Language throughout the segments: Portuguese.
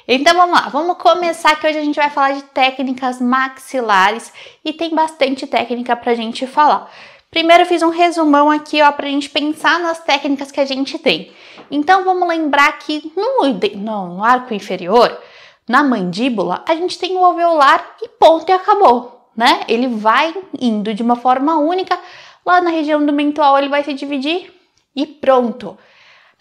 Então vamos lá, vamos começar que hoje a gente vai falar de técnicas maxilares e tem bastante técnica pra gente falar. Primeiro eu fiz um resumão aqui, ó, pra gente pensar nas técnicas que a gente tem. Então vamos lembrar que no arco inferior, na mandíbula, a gente tem o alveolar e ponto e acabou, né? Ele vai indo de uma forma única, lá na região do mental ele vai se dividir e pronto.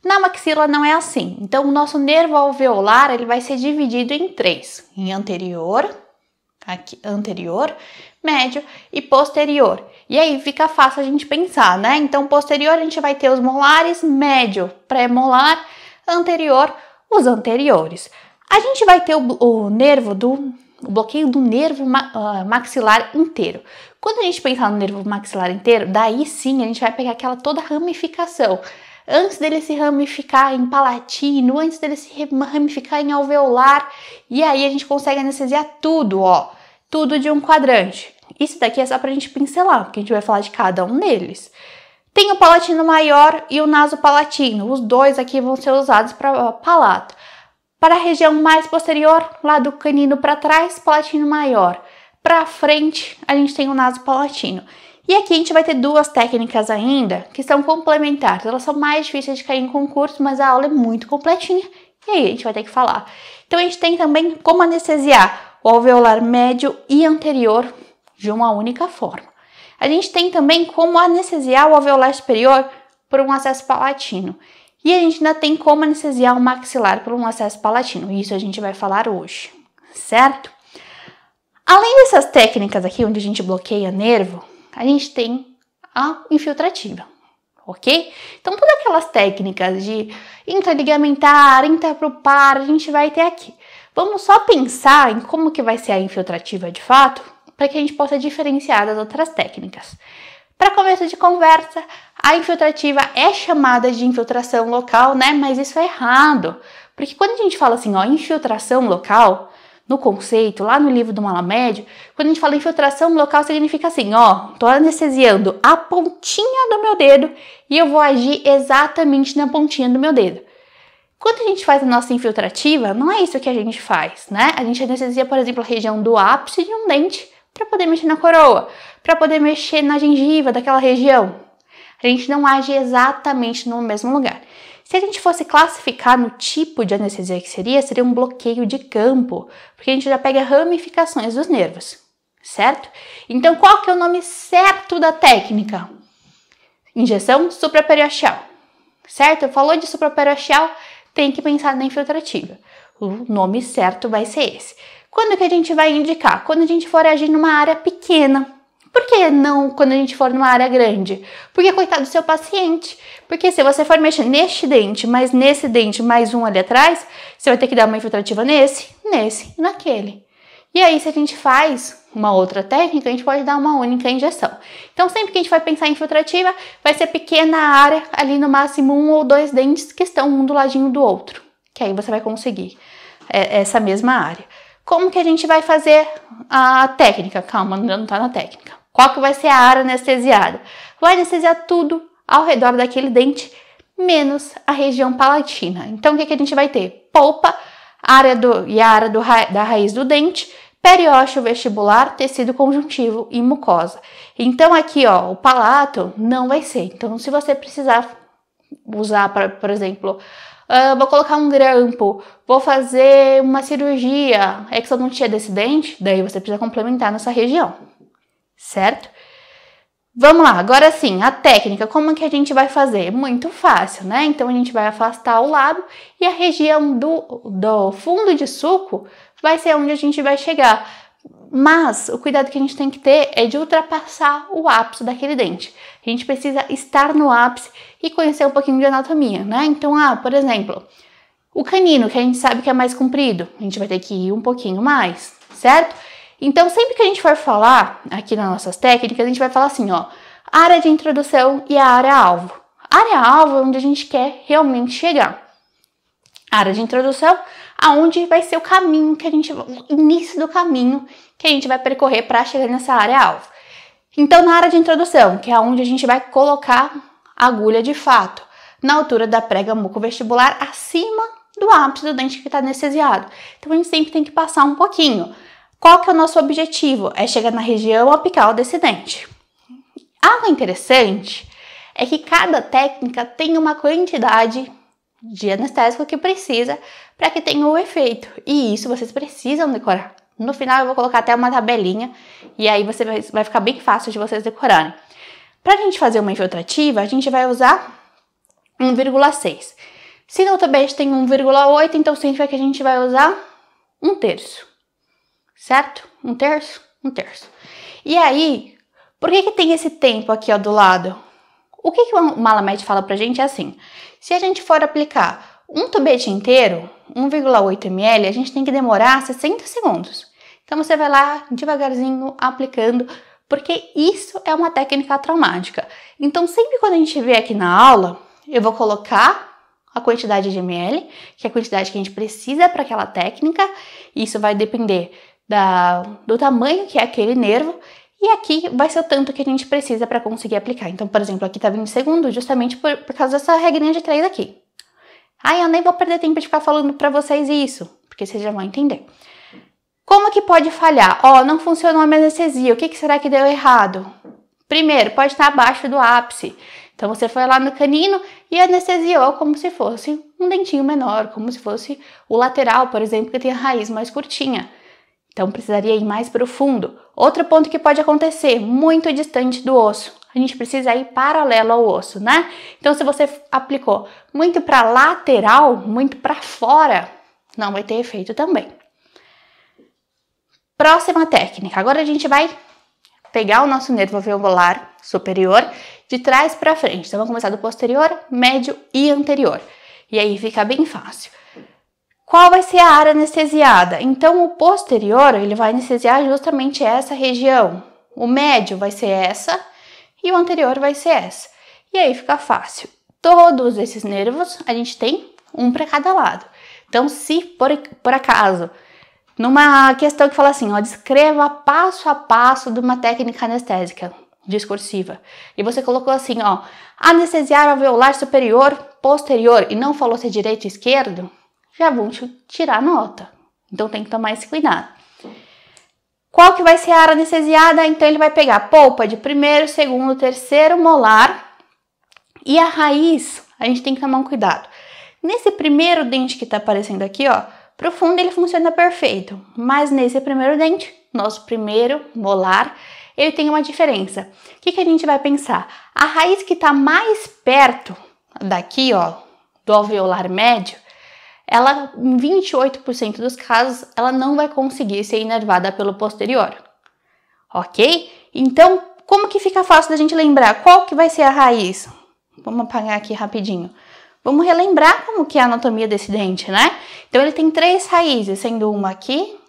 Na maxila não é assim, então o nosso nervo alveolar ele vai ser dividido em três, em anterior, aqui, anterior, médio e posterior. E aí fica fácil a gente pensar, né? Então posterior a gente vai ter os molares, médio, pré-molar, anterior, os anteriores. A gente vai ter o bloqueio do nervo maxilar inteiro. Quando a gente pensar no nervo maxilar inteiro, daí sim a gente vai pegar aquela toda ramificação. Antes dele se ramificar em palatino, antes dele se ramificar em alveolar, e aí a gente consegue anestesiar tudo, ó, tudo de um quadrante. Isso daqui é só pra gente pincelar, porque a gente vai falar de cada um deles. Tem o palatino maior e o nasopalatino, os dois aqui vão ser usados para palato. Para a região mais posterior, lá do canino para trás, palatino maior. Para frente, a gente tem o nasopalatino. E aqui a gente vai ter duas técnicas ainda que são complementares. Elas são mais difíceis de cair em concurso, mas a aula é muito completinha e aí a gente vai ter que falar. Então a gente tem também como anestesiar o alveolar médio e anterior de uma única forma. A gente tem também como anestesiar o alveolar superior por um acesso palatino. E a gente ainda tem como anestesiar o maxilar por um acesso palatino. Isso a gente vai falar hoje, certo? Além dessas técnicas aqui onde a gente bloqueia nervo, a gente tem a infiltrativa, ok? Então, todas aquelas técnicas de interligamentar, interpropar, a gente vai ter aqui. Vamos só pensar em como que vai ser a infiltrativa de fato, para que a gente possa diferenciar das outras técnicas. Para começo de conversa, a infiltrativa é chamada de infiltração local, né? Mas isso é errado, porque quando a gente fala assim, ó, infiltração local, no conceito, lá no livro do Malamed, quando a gente fala infiltração local, significa assim, ó, tô anestesiando a pontinha do meu dedo e eu vou agir exatamente na pontinha do meu dedo. Quando a gente faz a nossa infiltrativa, não é isso que a gente faz, né? A gente anestesia, por exemplo, a região do ápice de um dente para poder mexer na coroa, para poder mexer na gengiva daquela região. A gente não age exatamente no mesmo lugar. Se a gente fosse classificar no tipo de anestesia que seria um bloqueio de campo, porque a gente já pega ramificações dos nervos, certo? Então, qual que é o nome certo da técnica? Injeção supraperiosteal, certo? Falou de supraperiosteal, tem que pensar na infiltrativa. O nome certo vai ser esse. Quando que a gente vai indicar? Quando a gente for agir numa área pequena. Por que não quando a gente for numa área grande? Porque coitado do seu paciente. Porque se você for mexer neste dente, mas nesse dente, mais um ali atrás, você vai ter que dar uma infiltrativa nesse e naquele. E aí, se a gente faz uma outra técnica, a gente pode dar uma única injeção. Então, sempre que a gente vai pensar em infiltrativa, vai ser pequena área, ali no máximo 1 ou 2 dentes que estão um do ladinho do outro. Que aí você vai conseguir essa mesma área. Como que a gente vai fazer a técnica? Calma, ainda não tá na técnica. Qual que vai ser a área anestesiada? Vai anestesiar tudo ao redor daquele dente, menos a região palatina. Então, o que a gente vai ter? Polpa, a área da raiz do dente, periósteo vestibular, tecido conjuntivo e mucosa. Então, aqui, ó, o palato não vai ser. Então, se você precisar usar, por exemplo, vou colocar um grampo, vou fazer uma cirurgia, exodontia desse dente, daí você precisa complementar nessa região, certo? Vamos lá, agora sim, a técnica, como que a gente vai fazer? Muito fácil, né? Então a gente vai afastar o lábio e a região do fundo de sulco vai ser onde a gente vai chegar. Mas o cuidado que a gente tem que ter é de ultrapassar o ápice daquele dente. A gente precisa estar no ápice e conhecer um pouquinho de anatomia, né? Então, por exemplo, o canino, que a gente sabe que é mais comprido, a gente vai ter que ir um pouquinho mais, certo? Então, sempre que a gente for falar aqui nas nossas técnicas, a gente vai falar assim, ó, área de introdução e a área-alvo. Área-alvo é onde a gente quer realmente chegar. Área de introdução, aonde vai ser o caminho que a gente, o início do caminho que a gente vai percorrer para chegar nessa área-alvo. Então, na área de introdução, que é onde a gente vai colocar a agulha de fato, na altura da prega mucovestibular, acima do ápice do dente que está anestesiado. Então a gente sempre tem que passar um pouquinho. Qual que é o nosso objetivo? É chegar na região apical desse dente. Algo interessante é que cada técnica tem uma quantidade de anestésico que precisa para que tenha o efeito. E isso vocês precisam decorar. No final eu vou colocar até uma tabelinha e aí vai ficar bem fácil de vocês decorarem. Para a gente fazer uma infiltrativa, a gente vai usar 1,6. Se no tubete tem 1,8, então significa que a gente vai usar 1/3. Certo? 1/3? 1/3. E aí, por que tem esse tempo aqui, ó, do lado? O que o Malamed fala pra gente é assim, se a gente for aplicar um tubete inteiro, 1,8 ml, a gente tem que demorar 60 segundos. Então você vai lá devagarzinho aplicando, porque isso é uma técnica traumática. Então sempre quando a gente vê aqui na aula, eu vou colocar a quantidade de ml, que é a quantidade que a gente precisa para aquela técnica. Isso vai depender do tamanho que é aquele nervo. E aqui vai ser o tanto que a gente precisa para conseguir aplicar. Então, por exemplo, aqui tá 20 segundos, justamente por causa dessa regrinha de 3 aqui. Eu nem vou perder tempo de ficar falando para vocês isso, porque vocês já vão entender. Como que pode falhar? Não funcionou a minha anestesia, o que será que deu errado? Primeiro, pode estar abaixo do ápice. Então, você foi lá no canino e anestesiou como se fosse um dentinho menor, como se fosse o lateral, por exemplo, que tem a raiz mais curtinha. Então, precisaria ir mais profundo. Outro ponto que pode acontecer, muito distante do osso. A gente precisa ir paralelo ao osso, né? Então, se você aplicou muito para lateral, muito para fora, não vai ter efeito também. Próxima técnica. Agora a gente vai pegar o nosso nervo alveolar superior de trás para frente. Então, vamos começar do posterior, médio e anterior. E aí fica bem fácil. Qual vai ser a área anestesiada? Então, o posterior, ele vai anestesiar justamente essa região. O médio vai ser essa e o anterior vai ser essa. E aí fica fácil. Todos esses nervos, a gente tem um para cada lado. Então, se por acaso, numa questão que fala assim, descreva passo a passo de uma técnica anestésica discursiva. E você colocou assim, anestesiar alveolar superior, posterior, e não falou se é direito ou esquerdo, já vão te tirar nota. Então tem que tomar esse cuidado. Qual que vai ser a área anestesiada? Então ele vai pegar a polpa de primeiro, segundo, terceiro molar e a raiz. A gente tem que tomar um cuidado. Nesse primeiro dente que tá aparecendo aqui, pro fundo ele funciona perfeito. Mas nesse primeiro dente, nosso primeiro molar, ele tem uma diferença. O que a gente vai pensar? A raiz que tá mais perto daqui, do alveolar médio, ela, em 28% dos casos, ela não vai conseguir ser inervada pelo posterior, ok? Então, como que fica fácil da gente lembrar? Qual que vai ser a raiz? Vamos apagar aqui rapidinho. Vamos relembrar como que é a anatomia desse dente, né? Então, ele tem 3 raízes, sendo uma aqui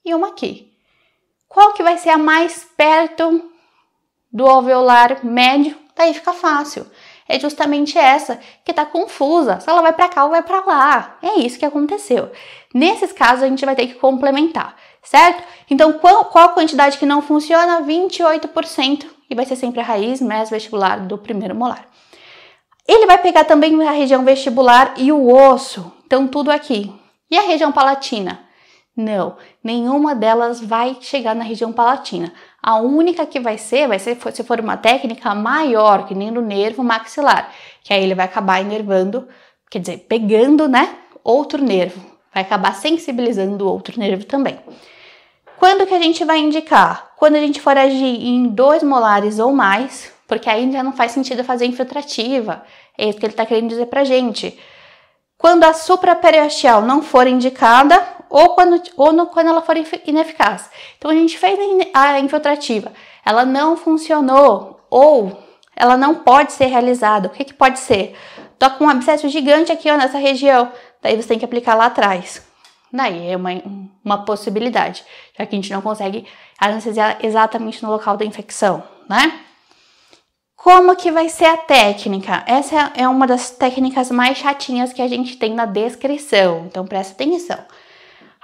e uma aqui. Qual que vai ser a mais perto do alveolar médio? Daí fica fácil. É justamente essa que tá confusa. Se ela vai para cá ou vai para lá. É isso que aconteceu. Nesses casos, a gente vai ter que complementar, certo? Então, qual a quantidade que não funciona? 28%. E vai ser sempre a raiz mesovestibular do primeiro molar. Ele vai pegar também a região vestibular e o osso. Então, tudo aqui. E a região palatina? Não, nenhuma delas vai chegar na região palatina. A única que vai ser se for uma técnica maior, que nem no nervo maxilar, que aí ele vai acabar inervando, quer dizer, pegando, né, outro nervo. Vai acabar sensibilizando o outro nervo também. Quando que a gente vai indicar? Quando a gente for agir em 2 molares ou mais, porque aí já não faz sentido fazer infiltrativa. É isso que ele está querendo dizer pra gente. Quando a supraperiosteal não for indicada ou quando ela for ineficaz. Então, a gente fez a infiltrativa, ela não funcionou ou ela não pode ser realizada. O que pode ser? Tô com um abscesso gigante aqui nessa região, daí você tem que aplicar lá atrás. Daí é uma possibilidade, já que a gente não consegue anestesiar exatamente no local da infecção, né? Como que vai ser a técnica? Essa é uma das técnicas mais chatinhas que a gente tem na descrição, então presta atenção.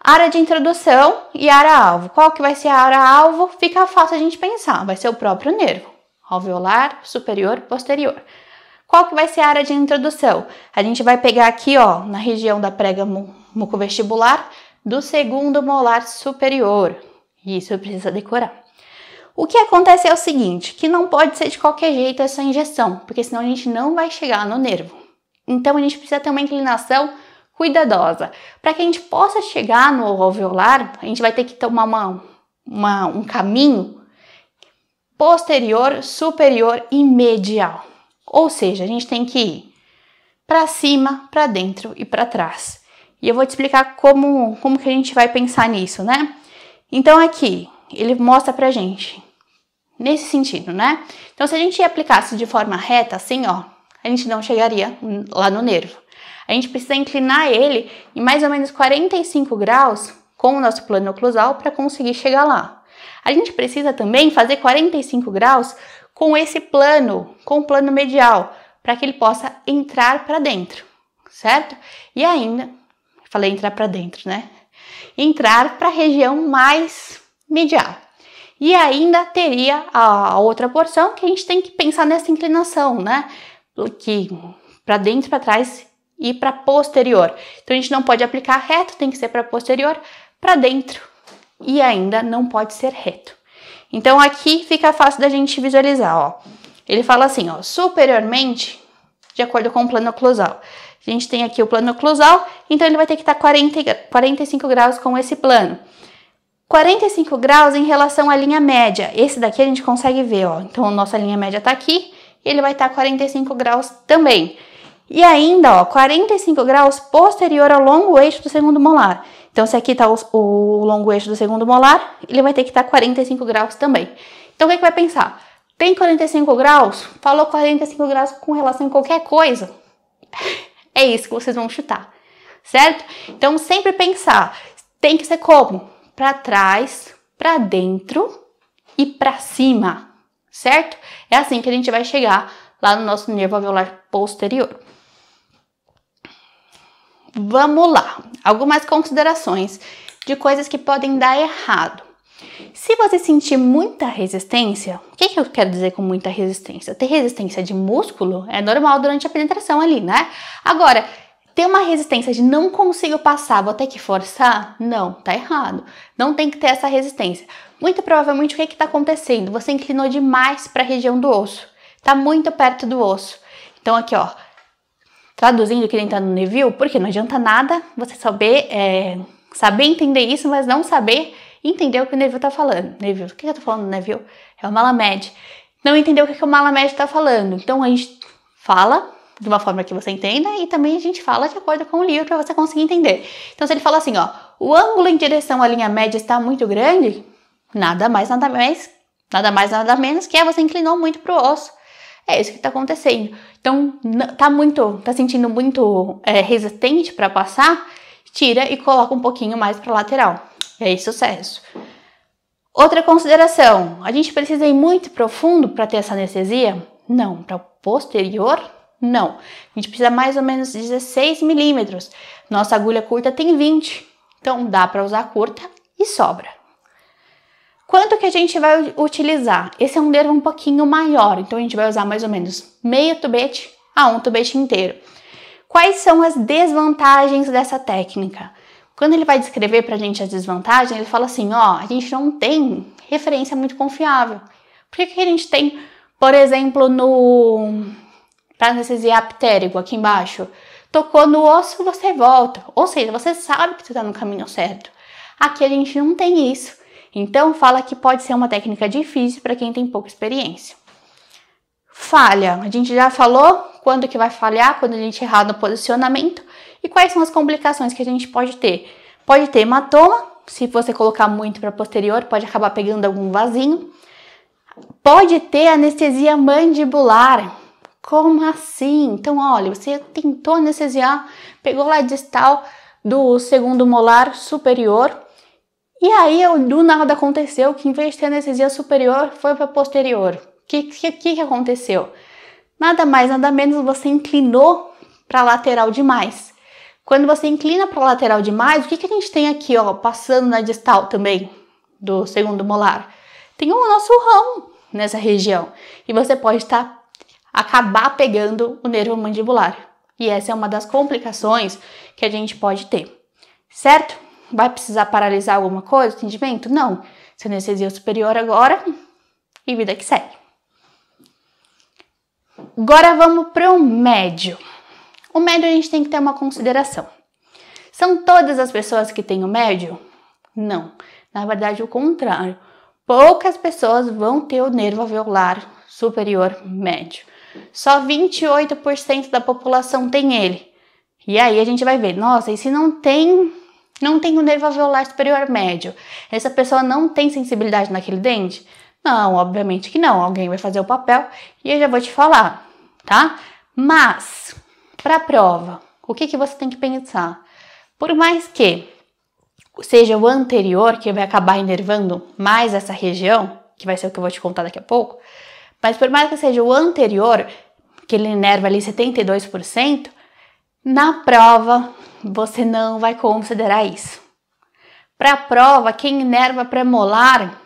Área de introdução e área-alvo. Qual que vai ser a área-alvo? Fica fácil a gente pensar, vai ser o próprio nervo, alveolar, superior, posterior. Qual que vai ser a área de introdução? A gente vai pegar aqui, ó, na região da prega mucovestibular do segundo molar superior. Isso precisa decorar. O que acontece é o seguinte, que não pode ser de qualquer jeito essa injeção, porque senão a gente não vai chegar no nervo. Então a gente precisa ter uma inclinação cuidadosa. Para que a gente possa chegar no alveolar, a gente vai ter que tomar um caminho posterior, superior e medial. Ou seja, a gente tem que ir para cima, para dentro e para trás. E eu vou te explicar como que a gente vai pensar nisso, né? Então aqui, ele mostra pra gente nesse sentido, né? Então se a gente aplicasse de forma reta, assim, ó, a gente não chegaria lá no nervo. A gente precisa inclinar ele em mais ou menos 45 graus com o nosso plano oclusal para conseguir chegar lá. A gente precisa também fazer 45 graus com esse plano, com o plano medial, para que ele possa entrar para dentro, certo? E ainda, falei entrar para dentro, né? Entrar para a região mais medial. E ainda teria a outra porção que a gente tem que pensar nessa inclinação, né? Que para dentro, para trás e para posterior. Então a gente não pode aplicar reto, tem que ser para posterior, para dentro e ainda não pode ser reto. Então aqui fica fácil da gente visualizar, ó. Ele fala assim, ó, superiormente, de acordo com o plano oclusal. A gente tem aqui o plano oclusal, então ele vai ter que estar 45 graus com esse plano. 45 graus em relação à linha média. Esse daqui a gente consegue ver, ó. Então a nossa linha média tá aqui, ele vai estar 45 graus também. E ainda, ó, 45 graus posterior ao longo eixo do segundo molar. Então, se aqui está o longo eixo do segundo molar, ele vai ter que estar 45 graus também. Então, o que vai pensar? Tem 45 graus? Falou 45 graus com relação a qualquer coisa? É isso que vocês vão chutar, certo? Então, sempre pensar, tem que ser como? Para trás, para dentro e para cima, certo? É assim que a gente vai chegar lá no nosso nervo alveolar posterior. Vamos lá, algumas considerações de coisas que podem dar errado. Se você sentir muita resistência, o que eu quero dizer com muita resistência? Ter resistência de músculo é normal durante a penetração ali, né? Agora, ter uma resistência de não consigo passar, vou ter que forçar? Não, tá errado. Não tem que ter essa resistência. Muito provavelmente o que está acontecendo? Você inclinou demais para a região do osso. Tá muito perto do osso. Então aqui, ó, traduzindo que nem tá no Neville, porque não adianta nada você saber entender isso, mas não saber entender o que o Neville tá falando. Neville, o que eu tô falando, Neville? É o Malamud. Não entender o que o Malamud tá falando. Então a gente fala de uma forma que você entenda e também a gente fala de acordo com o livro para você conseguir entender. Então se ele fala assim, ó, o ângulo em direção à linha média está muito grande, nada mais, nada menos que você inclinou muito pro osso. É isso que está acontecendo. Então, tá sentindo muito resistente para passar, tira e coloca um pouquinho mais para lateral. E aí, sucesso. Outra consideração, a gente precisa ir muito profundo para ter essa anestesia? Não. Para o posterior? Não. A gente precisa mais ou menos 16 milímetros. Nossa agulha curta tem 20. Então, dá para usar curta e sobra. Quanto que a gente vai utilizar? Esse é um nervo um pouquinho maior, então a gente vai usar mais ou menos meio tubete a um tubete inteiro. Quais são as desvantagens dessa técnica? Quando ele vai descrever pra gente as desvantagens, ele fala assim, ó, a gente não tem referência muito confiável. Por que a gente tem, por exemplo, para anestesiar ptérigo aqui embaixo? Tocou no osso, você volta. Ou seja, você sabe que você tá no caminho certo. Aqui a gente não tem isso. Então, fala que pode ser uma técnica difícil para quem tem pouca experiência. Falha. A gente já falou quando que vai falhar, quando a gente errar no posicionamento. E quais são as complicações que a gente pode ter? Pode ter hematoma. Se você colocar muito para posterior, pode acabar pegando algum vasinho. Pode ter anestesia mandibular. Como assim? Então, olha, você tentou anestesiar, pegou lá distal do segundo molar superior. E aí, do nada aconteceu que em vez de ter anestesia superior, foi para posterior. O que aconteceu? Nada mais, nada menos, você inclinou para lateral demais. Quando você inclina para lateral demais, o que a gente tem aqui, ó, passando na distal também, do segundo molar? Tem o nosso ramo nessa região. E você pode estar acabar pegando o nervo mandibular. E essa é uma das complicações que a gente pode ter, certo? Vai precisar paralisar alguma coisa, o atendimento? Não. Se anestesia superior agora e vida que segue. Agora vamos para o médio. O médio a gente tem que ter uma consideração. São todas as pessoas que têm o médio? Não. Na verdade, o contrário. Poucas pessoas vão ter o nervo alveolar superior médio. Só 28% da população tem ele. E aí a gente vai ver, nossa, e se não tem o nervo alveolar superior médio? Essa pessoa não tem sensibilidade naquele dente? Não, obviamente que não. Alguém vai fazer o papel e eu já vou te falar, tá? Mas, para a prova, o que você tem que pensar? Por mais que seja o anterior, que vai acabar inervando mais essa região, que vai ser o que eu vou te contar daqui a pouco, mas por mais que seja o anterior, que ele inerva ali 72%, na prova você não vai considerar isso. Para a prova, quem inerva premolar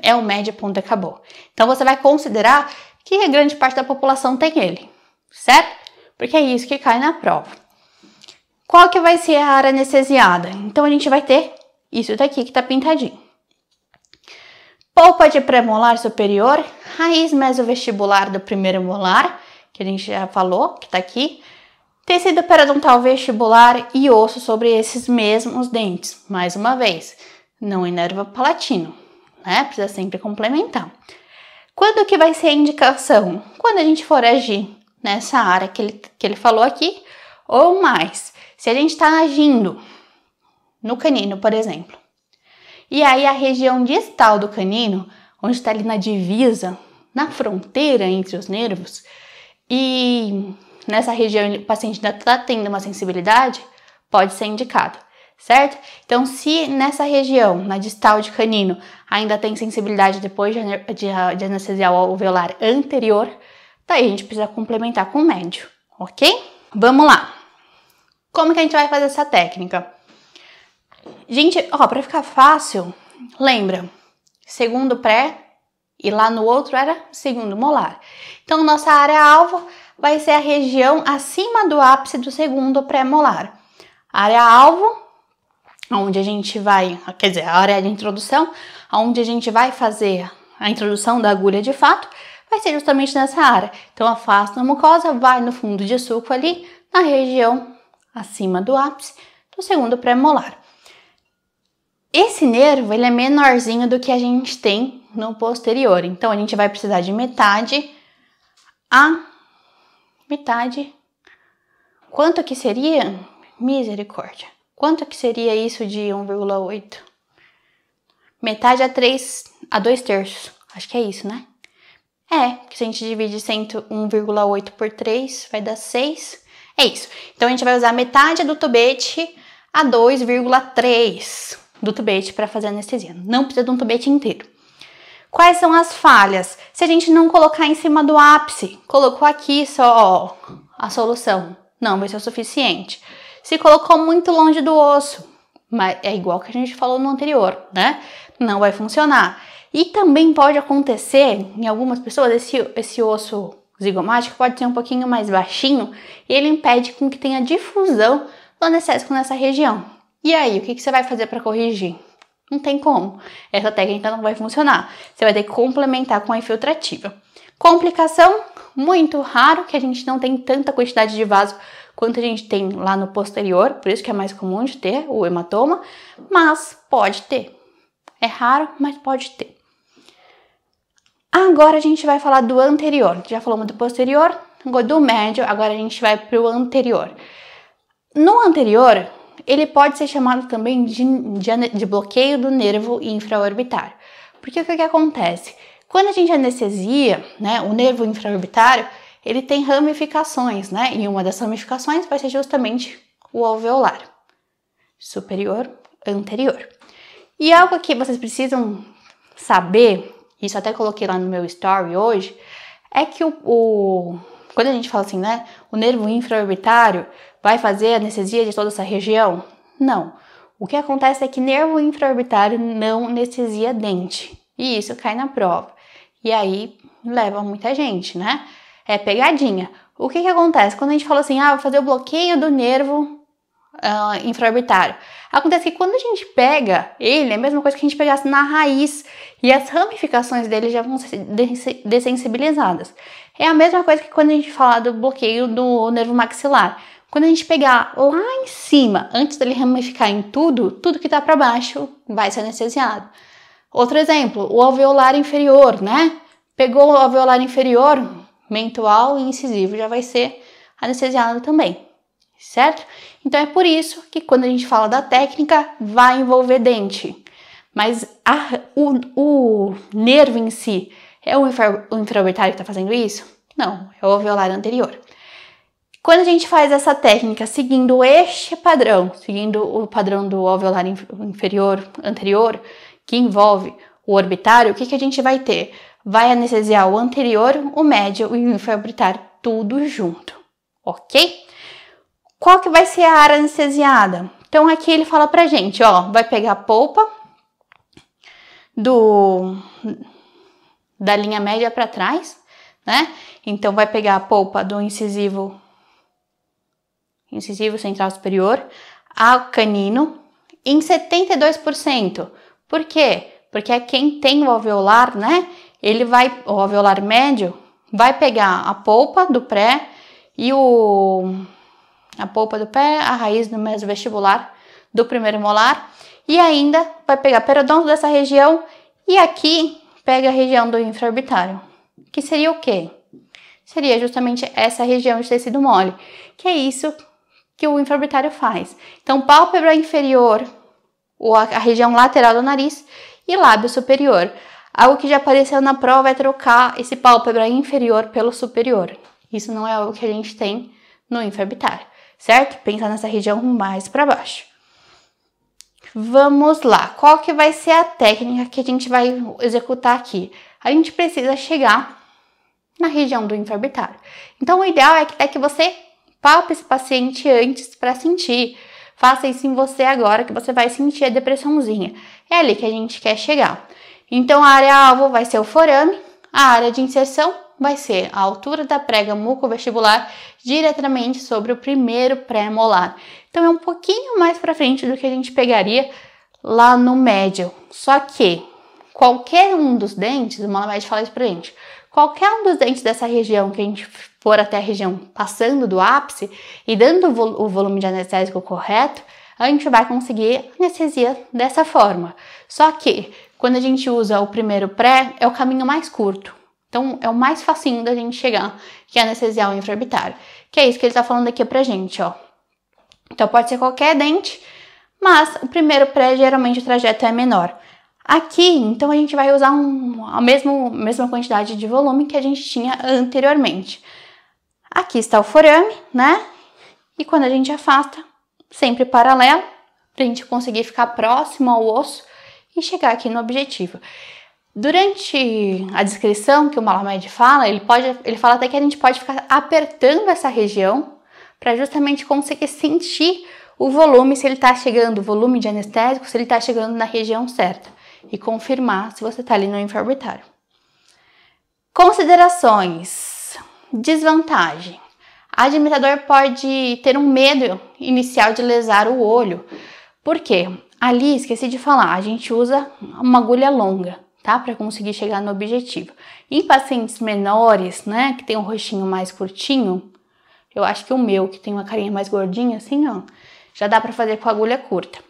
é o médio, ponto, acabou. Então você vai considerar que a grande parte da população tem ele, certo? Porque é isso que cai na prova. Qual que vai ser a área anestesiada? Então a gente vai ter isso daqui que tá pintadinho. Polpa de premolar superior, raiz mesovestibular do primeiro molar, que a gente já falou, que tá aqui. Tecido periodontal vestibular e osso sobre esses mesmos dentes. Mais uma vez, não inerva palatino, né? Precisa sempre complementar. Quando que vai ser a indicação? Quando a gente for agir nessa área que ele falou aqui, ou mais. Se a gente está agindo no canino, por exemplo, e aí a região distal do canino, onde está ali na divisa, na fronteira entre os nervos, e nessa região o paciente ainda está tendo uma sensibilidade, pode ser indicado, certo? Então, se nessa região, na distal de canino, ainda tem sensibilidade depois de anestesiar o alveolar anterior, daí a gente precisa complementar com o médio, ok? Vamos lá. Como que a gente vai fazer essa técnica? Gente, para ficar fácil, lembra, segundo pré e lá no outro era segundo molar. Então, nossa área-alvo vai ser a região acima do ápice do segundo pré-molar. Área-alvo, onde a gente vai, quer dizer, a área de introdução, onde a gente vai fazer a introdução da agulha de fato, vai ser justamente nessa área. Então, afasta a mucosa, vai no fundo de sulco ali, na região acima do ápice do segundo pré-molar. Esse nervo, ele é menorzinho do que a gente tem no posterior. Então, a gente vai precisar de metade a metade. Quanto que seria? Misericórdia. Quanto que seria isso de 1,8? Metade a 2 terços. Acho que é isso, né? Que se a gente divide 101,8 por 3, vai dar 6. É isso. Então, a gente vai usar metade do tubete a 2,3 do tubete para fazer anestesia. Não precisa de um tubete inteiro. Quais são as falhas? Se a gente não colocar em cima do ápice, colocou aqui só a solução, não vai ser o suficiente. Se colocou muito longe do osso, mas é igual que a gente falou no anterior, né? Não vai funcionar. E também pode acontecer, em algumas pessoas, esse osso zigomático pode ser um pouquinho mais baixinho e ele impede com que tenha difusão do anestésico nessa região. E aí, o que você vai fazer para corrigir? Não tem como. Essa técnica não vai funcionar. Você vai ter que complementar com a infiltrativa. Complicação, muito raro, que a gente não tem tanta quantidade de vaso quanto a gente tem lá no posterior, por isso que é mais comum de ter o hematoma, mas pode ter. É raro, mas pode ter. Agora a gente vai falar do anterior. Já falamos do posterior, do médio, agora a gente vai para o anterior. No anterior, ele pode ser chamado também de bloqueio do nervo infraorbitário. Porque o que acontece? Quando a gente anestesia, né, o nervo infraorbitário, ele tem ramificações, né? E uma das ramificações vai ser justamente o alveolar. Superior, anterior. E algo que vocês precisam saber, isso até coloquei lá no meu story hoje, é que quando a gente fala assim, né, o nervo infraorbitário vai fazer anestesia de toda essa região? Não. O que acontece é que nervo infraorbitário não anestesia dente. E isso cai na prova. E aí leva muita gente, né? É pegadinha. O que acontece? Quando a gente fala assim, vou fazer o bloqueio do nervo infraorbitário. Acontece que quando a gente pega ele, é a mesma coisa que a gente pegasse na raiz e as ramificações dele já vão ser dessensibilizadas. É a mesma coisa que quando a gente fala do bloqueio do nervo maxilar. Quando a gente pegar lá em cima, antes dele ramificar em tudo que tá para baixo vai ser anestesiado. Outro exemplo, o alveolar inferior, né? Pegou o alveolar inferior, mental e incisivo já vai ser anestesiado também, certo? Então é por isso que quando a gente fala da técnica, vai envolver dente. Mas o nervo em si, é o infraorbitário que está fazendo isso? Não, é o alveolar anterior. Quando a gente faz essa técnica seguindo este padrão, seguindo o padrão do alveolar inferior anterior, que envolve o orbitário, o que a gente vai ter? Vai anestesiar o anterior, o médio e o infraorbitário, tudo junto, ok? Qual que vai ser a área anestesiada? Então aqui ele fala pra gente, vai pegar a polpa da linha média para trás, né? Então vai pegar a polpa do incisivo central superior ao canino em 72%. Por quê? Porque é quem tem o alveolar, né? O alveolar médio vai pegar a polpa do pré e a polpa do pé, a raiz do mesovestibular do primeiro molar e ainda vai pegar periodonto dessa região e aqui pega a região do infraorbitário, que seria o quê? Seria justamente essa região de tecido mole, que é isso que o infraorbitário faz. Então, pálpebra inferior, a região lateral do nariz e lábio superior. Algo que já apareceu na prova é trocar esse pálpebra inferior pelo superior. Isso não é algo que a gente tem no infraorbitário, certo? Pensa nessa região mais para baixo. Vamos lá, qual que vai ser a técnica que a gente vai executar aqui? A gente precisa chegar na região do infraorbitário. Então, o ideal é que você palpe esse paciente antes para sentir. Faça isso em você agora que você vai sentir a depressãozinha. É ali que a gente quer chegar. Então, a área-alvo vai ser o forame, a área de inserção vai ser a altura da prega mucovestibular diretamente sobre o primeiro pré-molar. Então, é um pouquinho mais para frente do que a gente pegaria lá no médio. Só que qualquer um dos dentes, o Malamed fala isso pra gente, qualquer um dos dentes dessa região que a gente for até a região passando do ápice e dando o volume de anestésico correto, a gente vai conseguir anestesia dessa forma. Só que quando a gente usa o primeiro pré, é o caminho mais curto. Então, é o mais facinho da gente chegar, que é anestesiar o infraorbitário. Que é isso que ele tá falando aqui pra gente, Então, pode ser qualquer dente, mas o primeiro pré, geralmente, o trajeto é menor. Aqui, então, a gente vai usar a mesma quantidade de volume que a gente tinha anteriormente. Aqui está o forame, né? E quando a gente afasta, sempre paralelo, pra gente conseguir ficar próximo ao osso e chegar aqui no objetivo. Durante a descrição que o Malamed fala, ele fala até que a gente pode ficar apertando essa região para justamente conseguir sentir o volume, se ele está chegando, o volume de anestésico, se ele está chegando na região certa e confirmar se você está ali no infraorbitário. Considerações. Desvantagem. A administrador pode ter um medo inicial de lesar o olho. Por quê? Ali, esqueci de falar, a gente usa uma agulha longa, tá? Para conseguir chegar no objetivo. Em pacientes menores, né, que tem um rostinho mais curtinho, eu acho que o meu, que tem uma carinha mais gordinha, assim, já dá para fazer com agulha curta.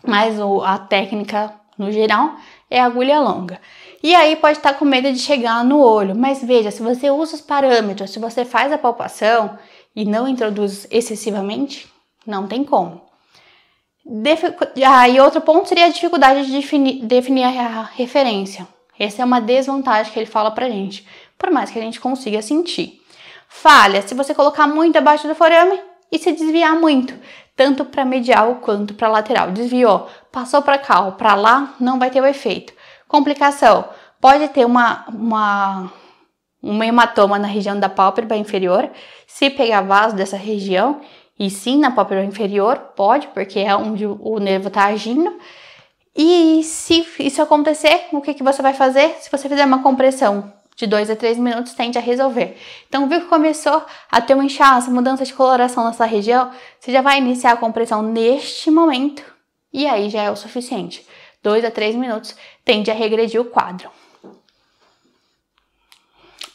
Mas a técnica, no geral, é a agulha longa. E aí pode estar com medo de chegar no olho. Mas veja, se você usa os parâmetros, se você faz a palpação e não introduz excessivamente, não tem como. E outro ponto seria a dificuldade de definir a referência. Essa é uma desvantagem que ele fala pra gente, por mais que a gente consiga sentir. Falha, se você colocar muito abaixo do forame e se desviar muito, tanto para medial quanto para lateral. Desviou, passou para cá ou para lá, não vai ter o efeito. Complicação, pode ter um hematoma na região da pálpebra inferior, se pegar vaso dessa região, e sim na pálpebra inferior, pode, porque é onde o nervo está agindo. E se isso acontecer, o que você vai fazer? Se você fizer uma compressão de 2 a 3 minutos tende a resolver. Então, viu que começou a ter um inchaço, mudança de coloração nessa região? Você já vai iniciar a compressão neste momento e aí já é o suficiente. 2 a 3 minutos tende a regredir o quadro.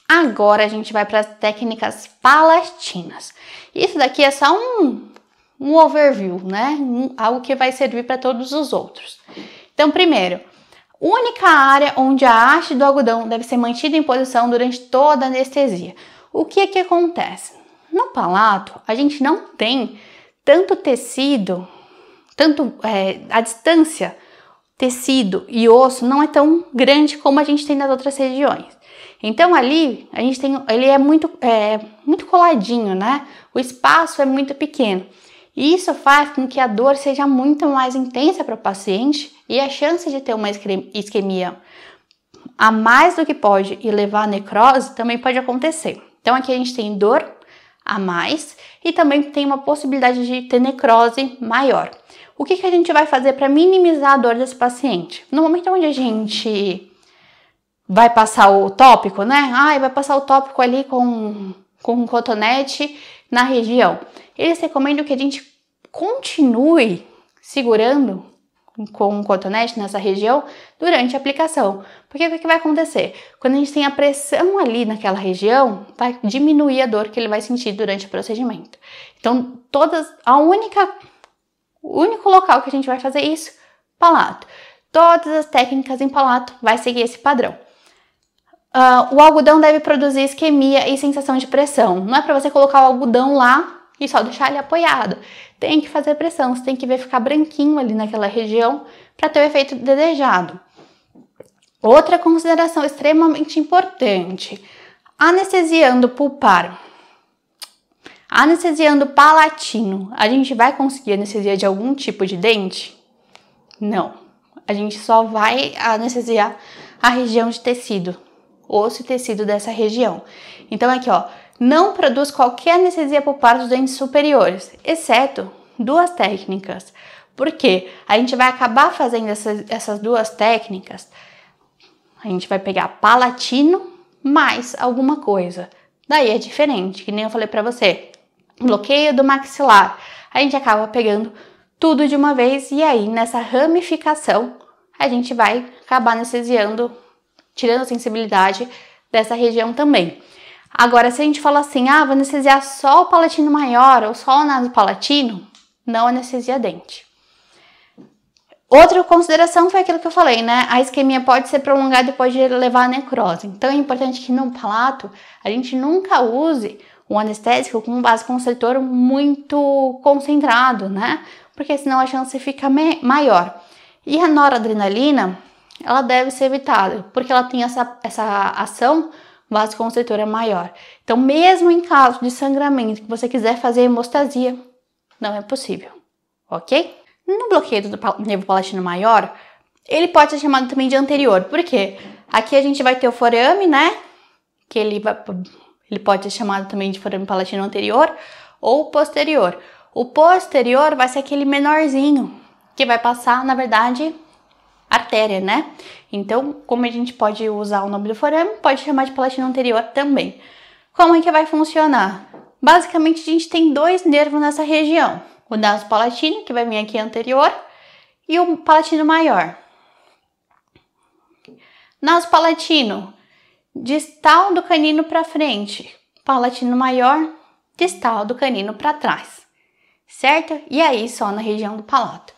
Agora a gente vai para as técnicas palatinas. Isso daqui é só um overview, né? Algo que vai servir para todos os outros. Então, primeiro, única área onde a haste do algodão deve ser mantida em posição durante toda a anestesia. O que que acontece? No palato, a gente não tem tanto tecido, a distância tecido e osso não é tão grande como a gente tem nas outras regiões. Então ali a gente tem, ele é muito coladinho, né? O espaço é muito pequeno. E isso faz com que a dor seja muito mais intensa para o paciente e a chance de ter uma isquemia a mais do que pode e levar a necrose também pode acontecer. Então aqui a gente tem dor a mais e também tem uma possibilidade de ter necrose maior. O que a gente vai fazer para minimizar a dor desse paciente? No momento onde a gente vai passar o tópico, né? Vai passar o tópico ali com um cotonete na região. Eles recomendam que a gente continue segurando com um cotonete nessa região durante a aplicação. Porque o que vai acontecer? Quando a gente tem a pressão ali naquela região, vai diminuir a dor que ele vai sentir durante o procedimento. Então, o único local que a gente vai fazer isso, palato. Todas as técnicas em palato vai seguir esse padrão. O algodão deve produzir isquemia e sensação de pressão. Não é para você colocar o algodão lá e só deixar ele apoiado. Tem que fazer pressão, você tem que ver ficar branquinho ali naquela região para ter o efeito desejado. Outra consideração extremamente importante: anestesiando pulpar, anestesiando palatino, a gente vai conseguir anestesia de algum tipo de dente? Não, a gente só vai anestesiar a região de tecido, osso e tecido dessa região. Então aqui, ó, não produz qualquer anestesia pulpar dos dentes superiores, exceto duas técnicas. Porque a gente vai acabar fazendo essas duas técnicas, a gente vai pegar palatino mais alguma coisa. Daí é diferente, que nem eu falei pra você, bloqueio do maxilar. A gente acaba pegando tudo de uma vez e aí nessa ramificação a gente vai acabar anestesiando, tirando a sensibilidade dessa região também. Agora, se a gente fala assim, vou anestesiar só o palatino maior ou só o nasopalatino, não anestesia dente. Outra consideração foi aquilo que eu falei, né? A isquemia pode ser prolongada e pode levar à necrose. Então, é importante que no palato a gente nunca use um anestésico com um vasoconstritor muito concentrado, né? Porque senão a chance fica maior. E a noradrenalina, ela deve ser evitada, porque ela tem essa ação vasoconstritora maior. Então, mesmo em caso de sangramento, que você quiser fazer hemostasia, não é possível, ok? No bloqueio do nervo palatino maior, ele pode ser chamado também de anterior. Por quê? Aqui a gente vai ter o forame, né? Que ele pode ser chamado também de forame palatino anterior ou posterior. O posterior vai ser aquele menorzinho, que vai passar, na verdade, artéria, né? Então, como a gente pode usar o nome do forame, pode chamar de palatino anterior também. Como é que vai funcionar? Basicamente, a gente tem dois nervos nessa região. O nasopalatino, que vai vir aqui anterior, e o palatino maior. Nasopalatino, distal do canino para frente. Palatino maior, distal do canino para trás. Certo? E aí, só na região do palato.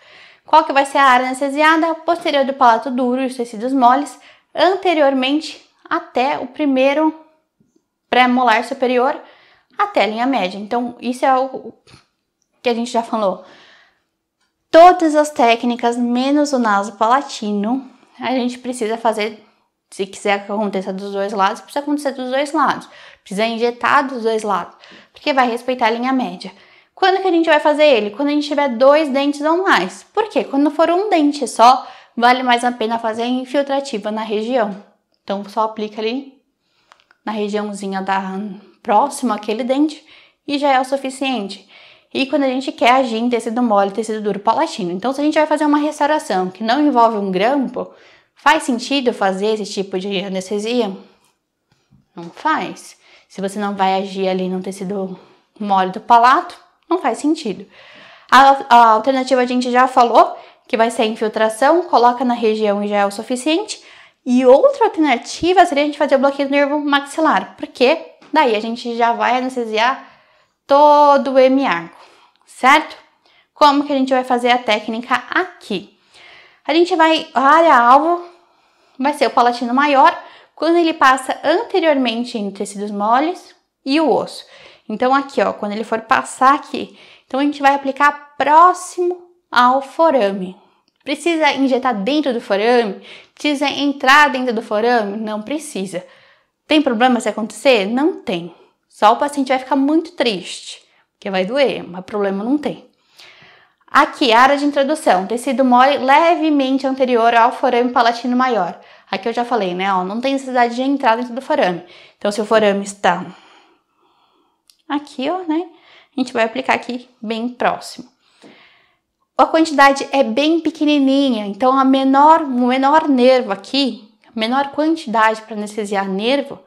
Qual que vai ser a área anestesiada? Posterior do palato duro e os tecidos moles, anteriormente até o primeiro pré-molar superior, até a linha média. Então, isso é o que a gente já falou. Todas as técnicas, menos o nasopalatino, a gente precisa fazer, se quiser que aconteça dos dois lados, precisa acontecer dos dois lados. Precisa injetar dos dois lados, porque vai respeitar a linha média. Quando que a gente vai fazer ele? Quando a gente tiver 2 dentes ou mais. Por quê? Quando for um dente só, vale mais a pena fazer a infiltrativa na região. Então, só aplica ali na regiãozinha próxima àquele dente e já é o suficiente. E quando a gente quer agir em tecido mole, tecido duro palatino. Então, se a gente vai fazer uma restauração que não envolve um grampo, faz sentido fazer esse tipo de anestesia? Não faz. Se você não vai agir ali no tecido mole do palato, não faz sentido. A alternativa a gente já falou, que vai ser a infiltração, coloca na região e já é o suficiente. E outra alternativa seria a gente fazer o bloqueio do nervo maxilar, porque daí a gente já vai anestesiar todo o hemiarco, certo? Como que a gente vai fazer a técnica aqui? A gente vai, a área-alvo vai ser o palatino maior, quando ele passa anteriormente entre tecidos moles e o osso. Então aqui, ó, quando ele for passar aqui, então a gente vai aplicar próximo ao forame. Precisa injetar dentro do forame? Precisa entrar dentro do forame? Não precisa. Tem problema se acontecer? Não tem. Só o paciente vai ficar muito triste, porque vai doer, mas problema não tem. Aqui, área de introdução, tecido mole levemente anterior ao forame palatino maior. Aqui eu já falei, né, ó, não tem necessidade de entrar dentro do forame. Então, se o forame está aqui, ó, né, a gente vai aplicar aqui bem próximo. A quantidade é bem pequenininha, então o menor nervo aqui, a menor quantidade para anestesiar nervo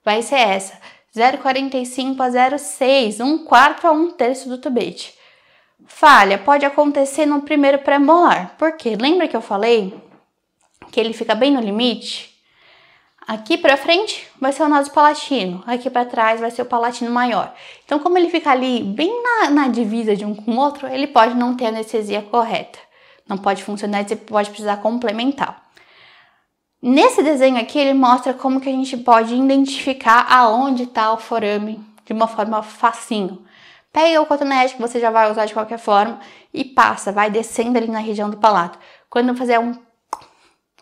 vai ser essa, 0,45 a 0,6, 1/4 a 1/3 do tubete. Falha pode acontecer no primeiro pré-molar, porque lembra que eu falei que ele fica bem no limite? Aqui para frente vai ser o naso palatino, aqui para trás vai ser o palatino maior. Então, como ele fica ali bem na divisa de um com o outro, ele pode não ter anestesia correta. Não pode funcionar, você pode precisar complementar. Nesse desenho aqui, ele mostra como que a gente pode identificar aonde está o forame de uma forma facinho. Pega o cotonete que você já vai usar de qualquer forma e passa, vai descendo ali na região do palato. Quando fazer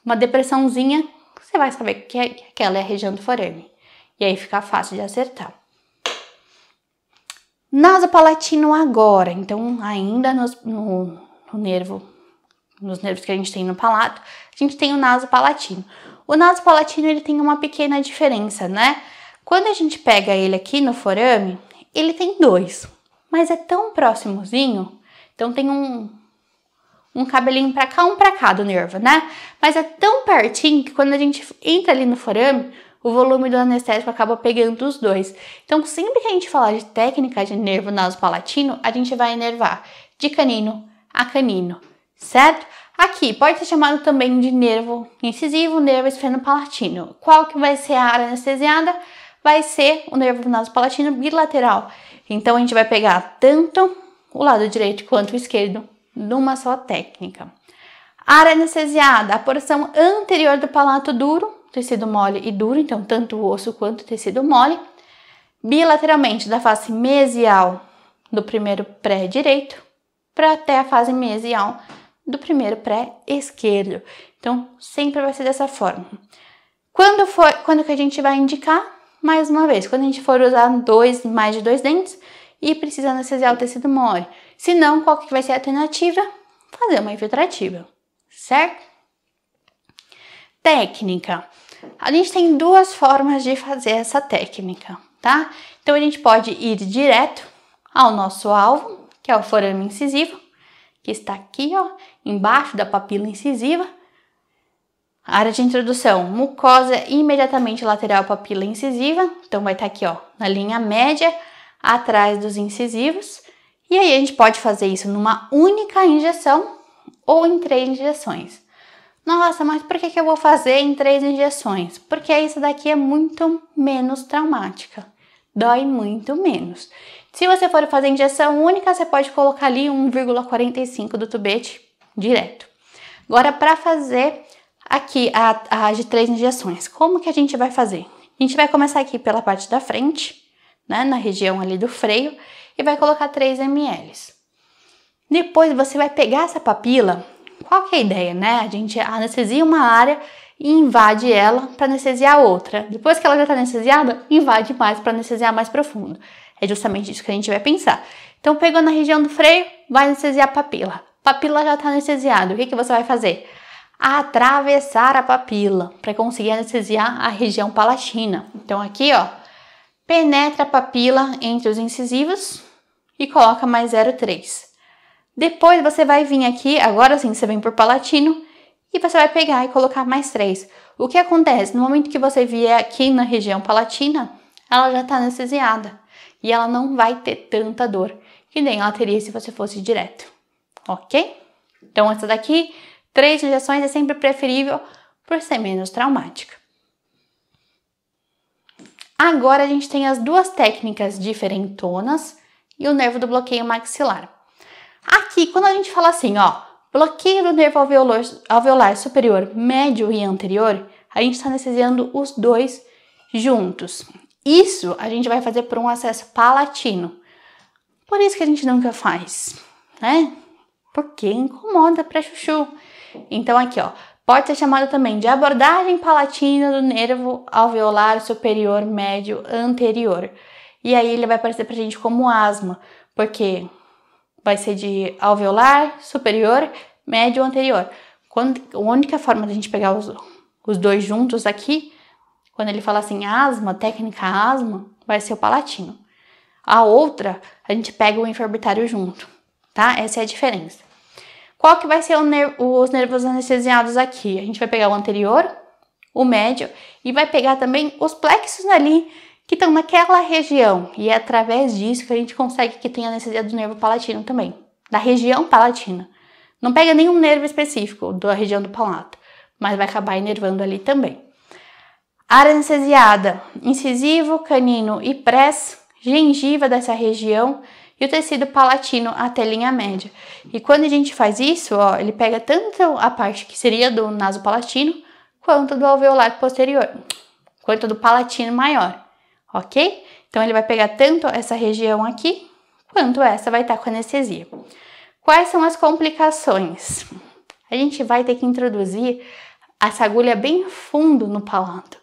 uma depressãozinha, você vai saber que aquela é a região do forame. E aí fica fácil de acertar. Naso palatino agora. Então, ainda nos nervos que a gente tem no palato, a gente tem o naso palatino. O naso palatino, ele tem uma pequena diferença, né? Quando a gente pega ele aqui no forame, ele tem dois, mas é tão próximozinho, então tem um cabelinho pra cá, um pra cá do nervo, né? Mas é tão pertinho que quando a gente entra ali no forame, o volume do anestésico acaba pegando os dois. Então, sempre que a gente falar de técnica de nervo nasopalatino, a gente vai inervar de canino a canino, certo? Aqui, pode ser chamado também de nervo incisivo, nervo esfenopalatino. Qual que vai ser a área anestesiada? Vai ser o nervo nasopalatino bilateral. Então, a gente vai pegar tanto o lado direito quanto o esquerdo numa só técnica. Área anestesiada, a porção anterior do palato duro, tecido mole e duro, então tanto o osso quanto o tecido mole, bilateralmente da face mesial do primeiro pré direito para até a fase mesial do primeiro pré esquerdo. Então, sempre vai ser dessa forma. Quando que a gente vai indicar? Mais uma vez, quando a gente for usar mais de dois dentes e precisa anestesiar o tecido mole. Se não, qual que vai ser a alternativa? Fazer uma infiltrativa, certo? Técnica. A gente tem duas formas de fazer essa técnica, tá? Então, a gente pode ir direto ao nosso alvo, que é o forame incisivo, que está aqui, ó, embaixo da papila incisiva. Área de introdução, mucosa imediatamente lateral à papila incisiva. Então, vai estar aqui, ó, na linha média, atrás dos incisivos. E aí, a gente pode fazer isso numa única injeção ou em 3 injeções. Nossa, mas por que eu vou fazer em 3 injeções? Porque isso daqui é muito menos traumática. Dói muito menos. Se você for fazer injeção única, você pode colocar ali 1,45 do tubete direto. Agora, para fazer aqui a de 3 injeções, como que a gente vai fazer? A gente vai começar aqui pela parte da frente, né, na região ali do freio, e vai colocar 3 ml. Depois você vai pegar essa papila. Qual que é a ideia, né? A gente anestesia uma área e invade ela para anestesiar outra. Depois que ela já está anestesiada, invade mais para anestesiar mais profundo. É justamente isso que a gente vai pensar. Então, pegou na região do freio, vai anestesiar a papila. Papila já está anestesiada. O que você vai fazer? Atravessar a papila para conseguir anestesiar a região palatina. Então, aqui, ó, penetra a papila entre os incisivos e coloca mais 0,3. Depois você vai vir aqui, agora sim você vem por palatino, e você vai pegar e colocar mais 3. O que acontece? No momento que você vier aqui na região palatina, ela já está anestesiada e ela não vai ter tanta dor que nem ela teria se você fosse direto, ok? Então essa daqui, 3 injeções é sempre preferível por ser menos traumática. Agora a gente tem as duas técnicas diferentonas e o nervo do bloqueio maxilar. Aqui, quando a gente fala assim, ó, bloqueio do nervo alveolar superior, médio e anterior, a gente está anestesiando os dois juntos. Isso a gente vai fazer por um acesso palatino. Por isso que a gente nunca faz, né? Porque incomoda pra chuchu. Então aqui, ó, pode ser chamado também de abordagem palatina do nervo alveolar superior, médio, anterior. E aí ele vai aparecer pra gente como asma, porque vai ser de alveolar superior, médio, anterior. A única forma da gente pegar os dois juntos aqui, quando ele fala assim asma, técnica asma, vai ser o palatino. A outra, a gente pega o infraorbitário junto, tá? Essa é a diferença. Qual que vai ser os nervos anestesiados aqui? A gente vai pegar o anterior, o médio e vai pegar também os plexos ali que estão naquela região. E é através disso que a gente consegue que tenha anestesia do nervo palatino também, da região palatina. Não pega nenhum nervo específico da região do palato, mas vai acabar inervando ali também. Área anestesiada, incisivo, canino e press, gengiva dessa região e o tecido palatino até linha média. E quando a gente faz isso, ó, ele pega tanto a parte que seria do nasopalatino, quanto do alveolar posterior, quanto do palatino maior, ok? Então ele vai pegar tanto essa região aqui, quanto essa vai estar com anestesia. Quais são as complicações? A gente vai ter que introduzir essa agulha bem fundo no palato.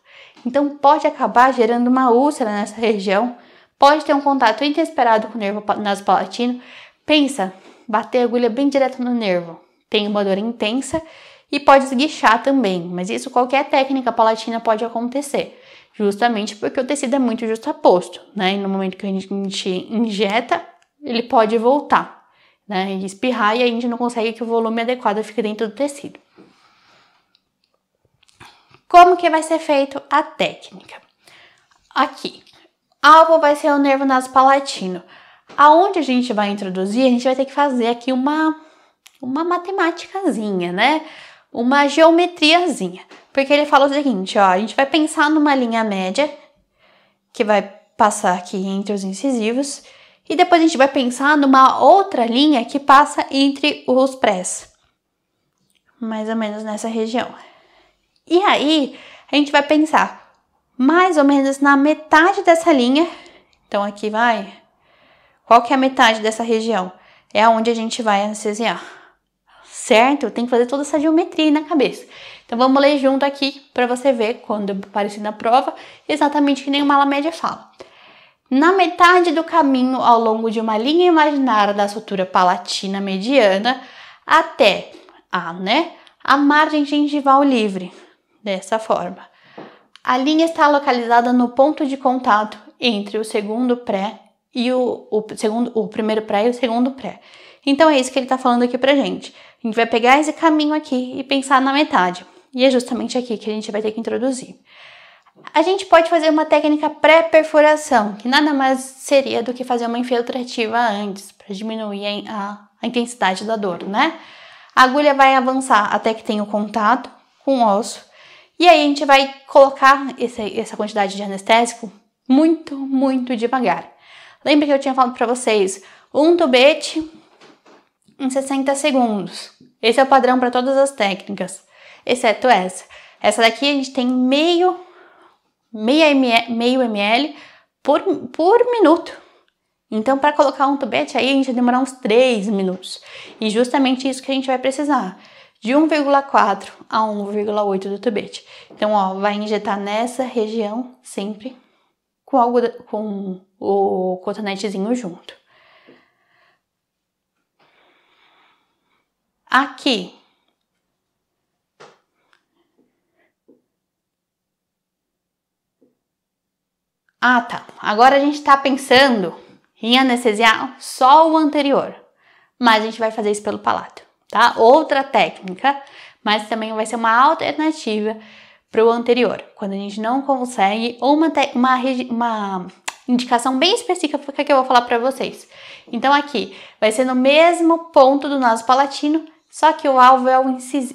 Então pode acabar gerando uma úlcera nessa região, pode ter um contato inesperado com o nervo nasopalatino. Pensa, bater a agulha bem direto no nervo, tem uma dor intensa e pode esguichar também, mas isso qualquer técnica palatina pode acontecer, justamente porque o tecido é muito justaposto, né? E no momento que a gente injeta, ele pode voltar, né? E espirrar e a gente não consegue que o volume adequado fique dentro do tecido. Como que vai ser feito a técnica? Aqui, alvo vai ser o nervo nasopalatino. Aonde a gente vai introduzir, a gente vai ter que fazer aqui uma matemáticazinha, né? Uma geometriazinha. Porque ele fala o seguinte, ó, a gente vai pensar numa linha média, que vai passar aqui entre os incisivos, e depois a gente vai pensar numa outra linha que passa entre os prés. Mais ou menos nessa região. E aí, a gente vai pensar mais ou menos na metade dessa linha. Então, aqui vai... Qual que é a metade dessa região? É onde a gente vai anestesiar. Certo? Tem que fazer toda essa geometria aí na cabeça. Então, vamos ler junto aqui para você ver, quando aparecer na prova, exatamente que nem uma ala média fala. Na metade do caminho, ao longo de uma linha imaginária da sutura palatina mediana, até a margem gengival livre. Dessa forma. A linha está localizada no ponto de contato entre o segundo pré e o primeiro pré e o segundo pré. Então é isso que ele está falando aqui pra gente. A gente vai pegar esse caminho aqui e pensar na metade. E é justamente aqui que a gente vai ter que introduzir. A gente pode fazer uma técnica pré-perfuração, que nada mais seria do que fazer uma infiltrativa antes, para diminuir a intensidade da dor, né? A agulha vai avançar até que tenha o contato com o osso. E aí a gente vai colocar essa quantidade de anestésico muito, muito devagar. Lembra que eu tinha falado para vocês, um tubete em 60 segundos. Esse é o padrão para todas as técnicas, exceto essa. Essa daqui a gente tem meio ml por minuto. Então, para colocar um tubete aí, a gente vai demorar uns 3 minutos. E justamente isso que a gente vai precisar. De 1,4 a 1,8 do tubete. Então, ó, vai injetar nessa região sempre com o cotonetezinho junto. Aqui. Ah, tá. Agora a gente tá pensando em anestesiar só o anterior. Mas a gente vai fazer isso pelo palato. Tá? Outra técnica, mas também vai ser uma alternativa para o anterior, quando a gente não consegue, ou uma indicação bem específica que eu vou falar para vocês. Então aqui vai ser no mesmo ponto do naso palatino, só que o alvo é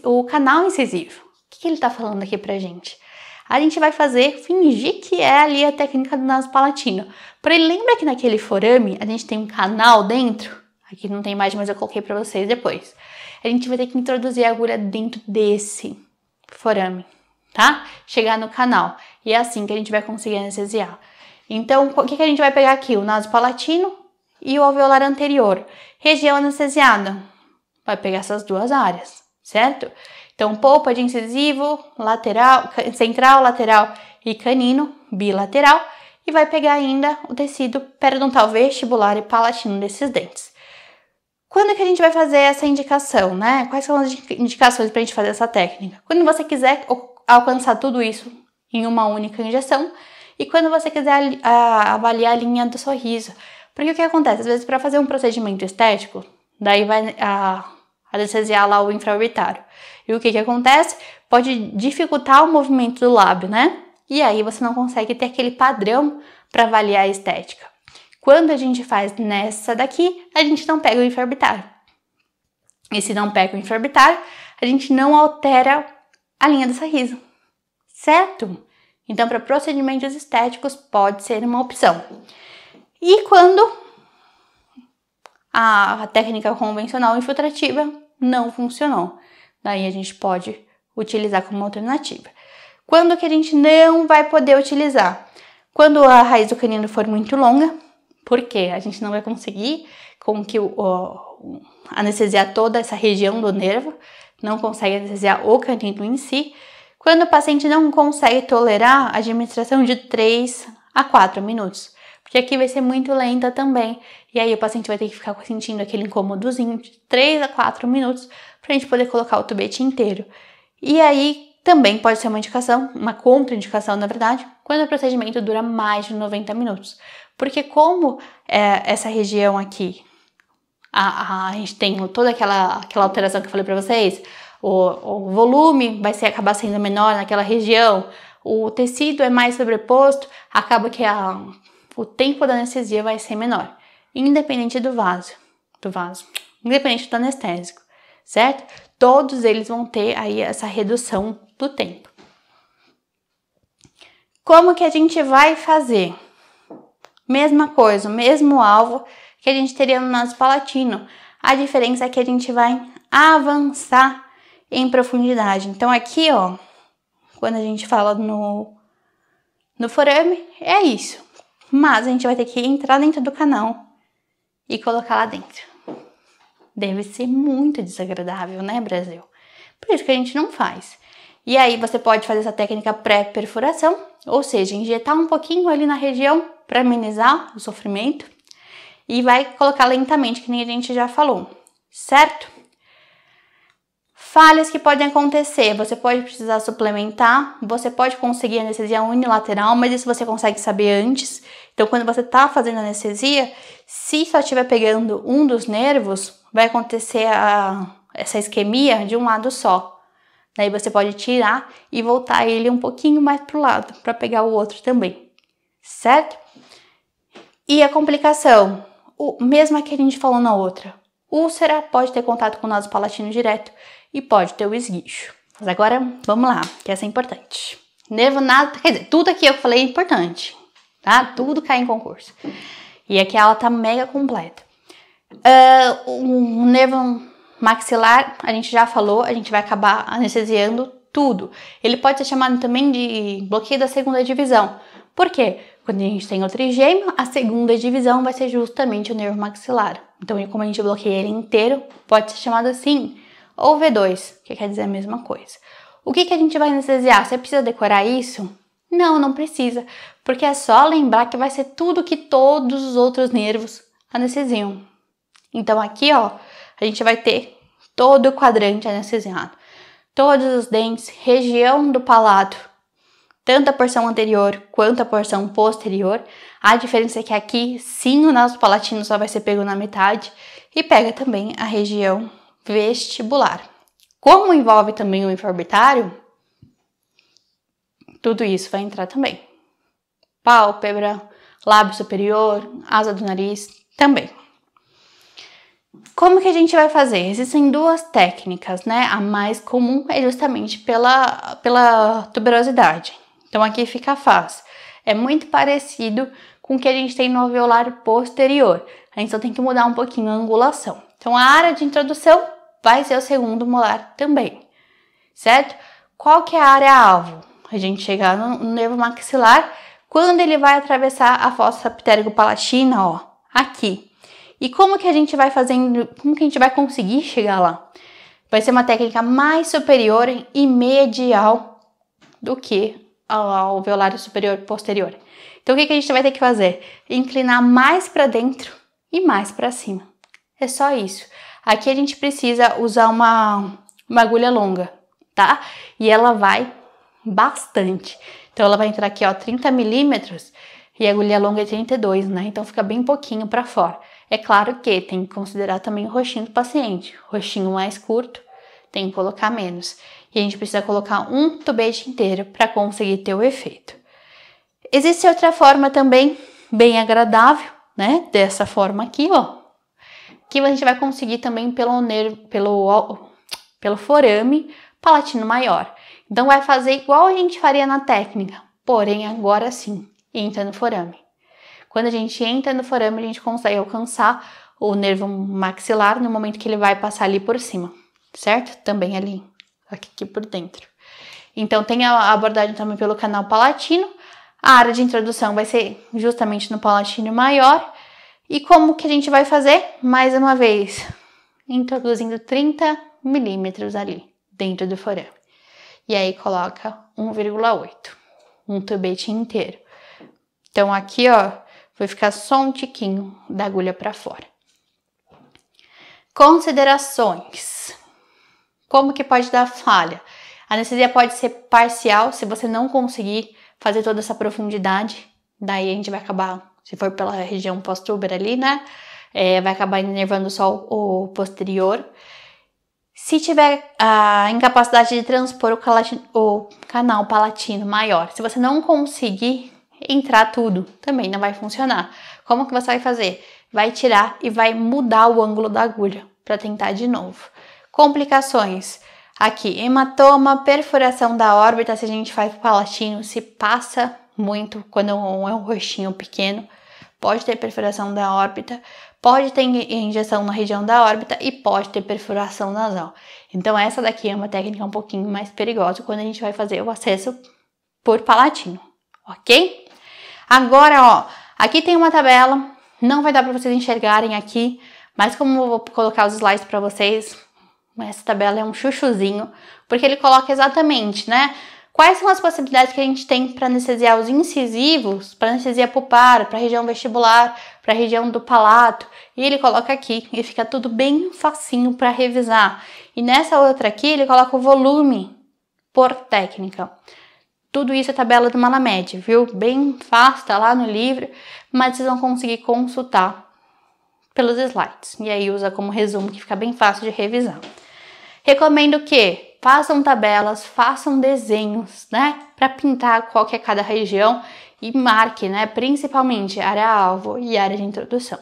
o canal incisivo. O que ele está falando aqui pra gente? A gente vai fingir que é ali a técnica do naso palatino. Porém, lembra que naquele forame a gente tem um canal dentro? Aqui não tem imagem, mas eu coloquei para vocês depois. A gente vai ter que introduzir a agulha dentro desse forame, tá? Chegar no canal. E é assim que a gente vai conseguir anestesiar. Então, o que a gente vai pegar aqui? O naso palatino e o alveolar anterior. Região anestesiada. Vai pegar essas duas áreas, certo? Então, polpa de incisivo, lateral, central, lateral e canino, bilateral. E vai pegar ainda o tecido periodontal vestibular e palatino desses dentes. Quando que a gente vai fazer essa indicação, né? Quais são as indicações para a gente fazer essa técnica? Quando você quiser alcançar tudo isso em uma única injeção e quando você quiser avaliar a linha do sorriso. Porque o que acontece? Às vezes, para fazer um procedimento estético, daí vai anestesiar lá o infraorbitário. E o que acontece? Pode dificultar o movimento do lábio, né? E aí você não consegue ter aquele padrão para avaliar a estética. Quando a gente faz nessa daqui, a gente não pega o infraorbitário. E se não pega o infraorbitário, a gente não altera a linha do sorriso, certo? Então, para procedimentos estéticos, pode ser uma opção. E quando a técnica convencional infiltrativa não funcionou, daí a gente pode utilizar como alternativa. Quando que a gente não vai poder utilizar? Quando a raiz do canino for muito longa, porque a gente não vai conseguir anestesiar toda essa região do nervo, não consegue anestesiar o canino em si. Quando o paciente não consegue tolerar a administração de 3 a 4 minutos, porque aqui vai ser muito lenta também, e aí o paciente vai ter que ficar sentindo aquele incômodozinho de 3 a 4 minutos para a gente poder colocar o tubete inteiro. E aí também pode ser uma indicação, uma contraindicação na verdade, quando o procedimento dura mais de 90 minutos. Porque como essa região aqui, a gente tem toda aquela alteração que eu falei para vocês, o volume vai acabar sendo menor naquela região, o tecido é mais sobreposto, acaba que o tempo da anestesia vai ser menor, independente do vaso, independente do anestésico, certo? Todos eles vão ter aí essa redução do tempo. Como que a gente vai fazer? Mesma coisa, o mesmo alvo que a gente teria no naso palatino. A diferença é que a gente vai avançar em profundidade. Então aqui, ó, quando a gente fala no forame, é isso. Mas a gente vai ter que entrar dentro do canal e colocar lá dentro. Deve ser muito desagradável, né, Brasil? Por isso que a gente não faz. E aí você pode fazer essa técnica pré-perfuração, ou seja, injetar um pouquinho ali na região para amenizar o sofrimento e vai colocar lentamente, que nem a gente já falou, certo? Falhas que podem acontecer, você pode precisar suplementar, você pode conseguir anestesia unilateral, mas isso você consegue saber antes. Então, quando você tá fazendo anestesia, se só estiver pegando um dos nervos, vai acontecer essa isquemia de um lado só. Daí você pode tirar e voltar ele um pouquinho mais pro lado, para pegar o outro também, certo? E a complicação, mesma que a gente falou na outra, úlcera pode ter contato com o naso palatino direto e pode ter o esguicho. Mas agora, vamos lá, que essa é importante. Nervo naso, quer dizer, tudo aqui eu falei é importante, tá? Tudo cai em concurso. E aqui a aula tá mega completa. O nervo maxilar, a gente já falou, a gente vai acabar anestesiando tudo. Ele pode ser chamado também de bloqueio da segunda divisão. Por quê? Quando a gente tem o trigêmeo, a segunda divisão vai ser justamente o nervo maxilar. Então, como a gente bloqueia ele inteiro, pode ser chamado assim, ou V2, que quer dizer a mesma coisa. O que a gente vai anestesiar? Você precisa decorar isso? Não, não precisa, porque é só lembrar que vai ser tudo que todos os outros nervos anestesiam. Então, aqui, ó, a gente vai ter todo o quadrante anestesiado, todos os dentes, região do palato, tanto a porção anterior quanto a porção posterior. A diferença é que aqui, sim, o naso palatino só vai ser pego na metade e pega também a região vestibular. Como envolve também o infraorbitário, tudo isso vai entrar também. Pálpebra, lábio superior, asa do nariz, também. Como que a gente vai fazer? Existem duas técnicas, né? A mais comum é justamente pela tuberosidade. Então aqui fica fácil. É muito parecido com o que a gente tem no alveolar posterior. A gente só tem que mudar um pouquinho a angulação. Então a área de introdução vai ser o segundo molar também, certo? Qual que é a área-alvo? A gente chega no nervo maxilar quando ele vai atravessar a fossa ptérigo-palatina, ó, aqui. E como que a gente vai fazendo, como que a gente vai conseguir chegar lá? Vai ser uma técnica mais superior e medial do que ao alveolar superior posterior. Então o que a gente vai ter que fazer? Inclinar mais para dentro e mais para cima. É só isso. Aqui a gente precisa usar uma agulha longa, tá? E ela vai bastante. Então ela vai entrar aqui, ó, 30 milímetros e a agulha longa é 32, né? Então fica bem pouquinho para fora. É claro que tem que considerar também o roxinho do paciente. Roxinho mais curto, tem que colocar menos. E a gente precisa colocar um tubete inteiro para conseguir ter o efeito. Existe outra forma também bem agradável, né? Dessa forma aqui, ó. Que a gente vai conseguir também pelo forame palatino maior. Então vai fazer igual a gente faria na técnica, porém agora sim, entra no forame. Quando a gente entra no forame, a gente consegue alcançar o nervo maxilar no momento que ele vai passar ali por cima, certo? Também ali, aqui por dentro. Então tem a abordagem também pelo canal palatino. A área de introdução vai ser justamente no palatino maior. E como que a gente vai fazer? Mais uma vez, introduzindo 30 milímetros ali dentro do forame. E aí coloca 1,8, um tubete inteiro. Então aqui, ó, vai ficar só um tiquinho da agulha para fora. Considerações. Como que pode dar falha? A anestesia pode ser parcial se você não conseguir fazer toda essa profundidade. Daí a gente vai acabar, se for pela região pós-túber ali, né? Vai acabar enervando só o posterior. Se tiver a incapacidade de transpor o canal palatino maior, se você não conseguir entrar tudo, também não vai funcionar. Como que você vai fazer? Vai tirar e vai mudar o ângulo da agulha para tentar de novo. Complicações. Aqui, hematoma, perfuração da órbita, se a gente faz palatino, se passa muito quando é um roxinho pequeno, pode ter perfuração da órbita, pode ter injeção na região da órbita e pode ter perfuração nasal. Então essa daqui é uma técnica um pouquinho mais perigosa quando a gente vai fazer o acesso por palatino, ok? Agora, ó, aqui tem uma tabela, não vai dar para vocês enxergarem aqui, mas como eu vou colocar os slides para vocês, essa tabela é um chuchuzinho, porque ele coloca exatamente, né? Quais são as possibilidades que a gente tem para anestesiar os incisivos, para anestesia pulpar, para a região vestibular, para a região do palato. E ele coloca aqui e fica tudo bem facinho para revisar. E nessa outra aqui ele coloca o volume por técnica. Tudo isso é tabela do Malamed, viu? Bem fácil, tá lá no livro, mas vocês vão conseguir consultar pelos slides. E aí usa como resumo que fica bem fácil de revisar. Recomendo que façam tabelas, façam desenhos, né? Para pintar qual que é cada região e marque, né? Principalmente área-alvo e área de introdução.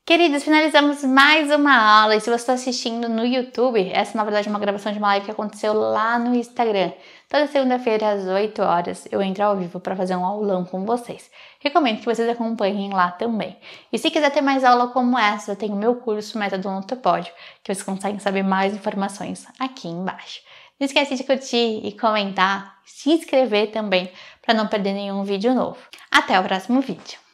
Queridos, finalizamos mais uma aula e se você está assistindo no YouTube, essa na verdade é uma gravação de uma live que aconteceu lá no Instagram. Toda segunda-feira às 8 horas eu entro ao vivo para fazer um aulão com vocês. Recomendo que vocês acompanhem lá também. E se quiser ter mais aula como essa, eu tenho o meu curso Método Ontopódio, que vocês conseguem saber mais informações aqui embaixo. Não esquece de curtir e comentar, se inscrever também para não perder nenhum vídeo novo. Até o próximo vídeo!